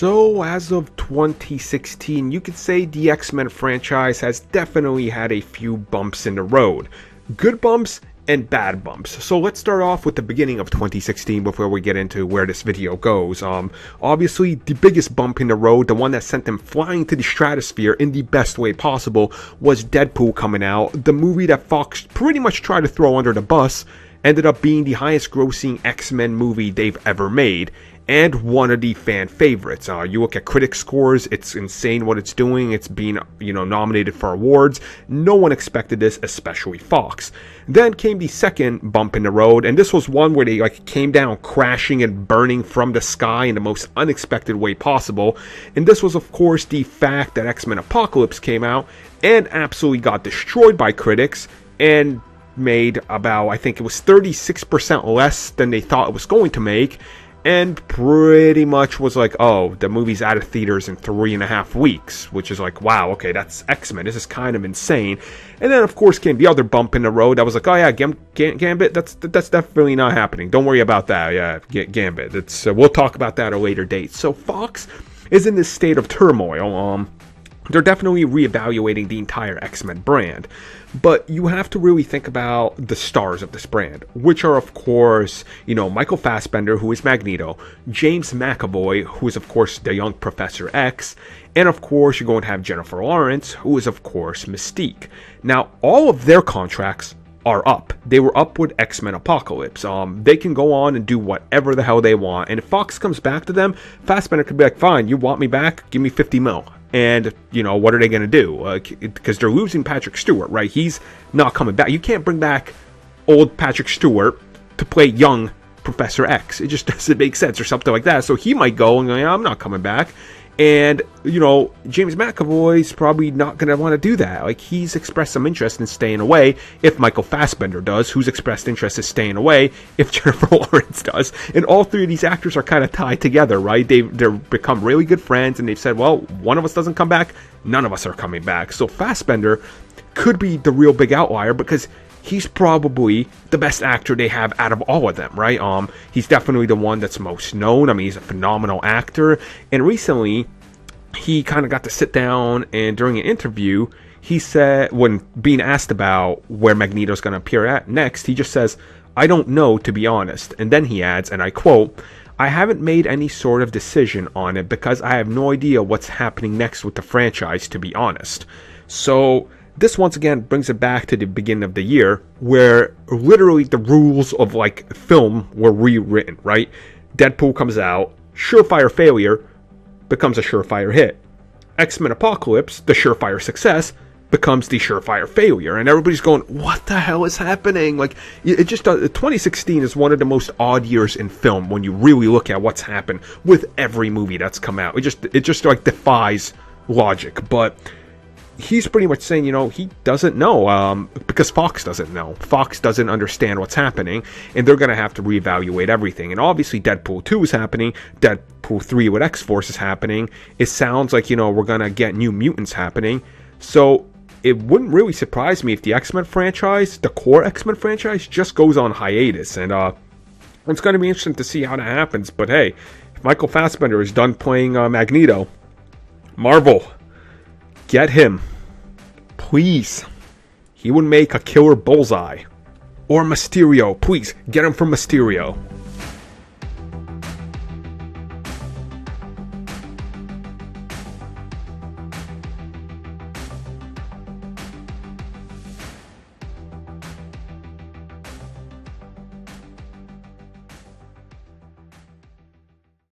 So, as of 2016, you could say the X-Men franchise has definitely had a few bumps in the road. Good bumps and bad bumps. So let's start off with the beginning of 2016 before we get into where this video goes. Obviously, the biggest bump in the road, the one that sent them flying to the stratosphere in the best way possible, was Deadpool coming out. The movie that Fox pretty much tried to throw under the bus ended up being the highest grossing X-Men movie they've ever made, and one of the fan favorites. You look at critic scores, it's insane what it's doing. It's being, nominated for awards. No one expected this, especially Fox. Then came the second bump in the road, and this was one where they came down crashing and burning from the sky in the most unexpected way possible. And this was, of course, the fact that X-Men Apocalypse came out and absolutely got destroyed by critics and made about, I think it was 36% less than they thought it was going to make. And pretty much was like, oh, the movie's out of theaters in 3.5 weeks, which is like, wow, okay, that's X-Men. This is kind of insane. And then, of course, came the other bump in the road. I was like, oh yeah, Gambit, that's definitely not happening. Don't worry about that. Yeah, Gambit. We'll talk about that at a later date. So Fox is in this state of turmoil. They're definitely reevaluating the entire X-Men brand. But you have to really think about the stars of this brand, which are, of course, Michael Fassbender, who is Magneto, James McAvoy, who is, of course, the young Professor X, and, of course, you're going to have Jennifer Lawrence, who is, of course, Mystique. Now, all of their contracts are up. They were up with X-Men Apocalypse. They can go on and do whatever the hell they want. And if Fox comes back to them, Fassbender could be like, fine, you want me back? Give me 50 mil. And, what are they going to do? Because they're losing Patrick Stewart, right? He's not coming back. You can't bring back old Patrick Stewart to play young Professor X. It just doesn't make sense or something like that. So he might go and go, yeah, I'm not coming back. And, James McAvoy's probably not going to want to do that. He's expressed some interest in staying away if Michael Fassbender does, who's expressed interest in staying away if Jennifer Lawrence does. And all three of these actors are kind of tied together, right? They're become really good friends, and they've said, well, one of us doesn't come back, none of us are coming back. So Fassbender could be the real big outlier because he's probably the best actor they have out of all of them, right? He's definitely the one that's most known. I mean, he's a phenomenal actor. And recently, he kind of got to sit down, and during an interview, he said, when being asked about where Magneto's going to appear at next, he just says, I don't know, to be honest. And then he adds, and I quote, I haven't made any sort of decision on it because I have no idea what's happening next with the franchise, to be honest. So this once again brings it back to the beginning of the year where literally the rules of film were rewritten, right? Deadpool comes out, surefire failure becomes a surefire hit. X-Men Apocalypse, the surefire success, becomes the surefire failure. And everybody's going, what the hell is happening? It just 2016 is one of the most odd years in film when you really look at what's happened with every movie that's come out. It just defies logic. But he's pretty much saying, he doesn't know, because Fox doesn't know. Fox doesn't understand what's happening, and they're going to have to reevaluate everything. And obviously Deadpool 2 is happening, Deadpool 3 with X-Force is happening. It sounds like, we're going to get New Mutants happening. So it wouldn't really surprise me if the X-Men franchise, the core X-Men franchise, just goes on hiatus. And it's going to be interesting to see how that happens. But hey, if Michael Fassbender is done playing Magneto, Marvel, get him. Please. He would make a killer Bullseye. Or Mysterio. Please, get him from Mysterio.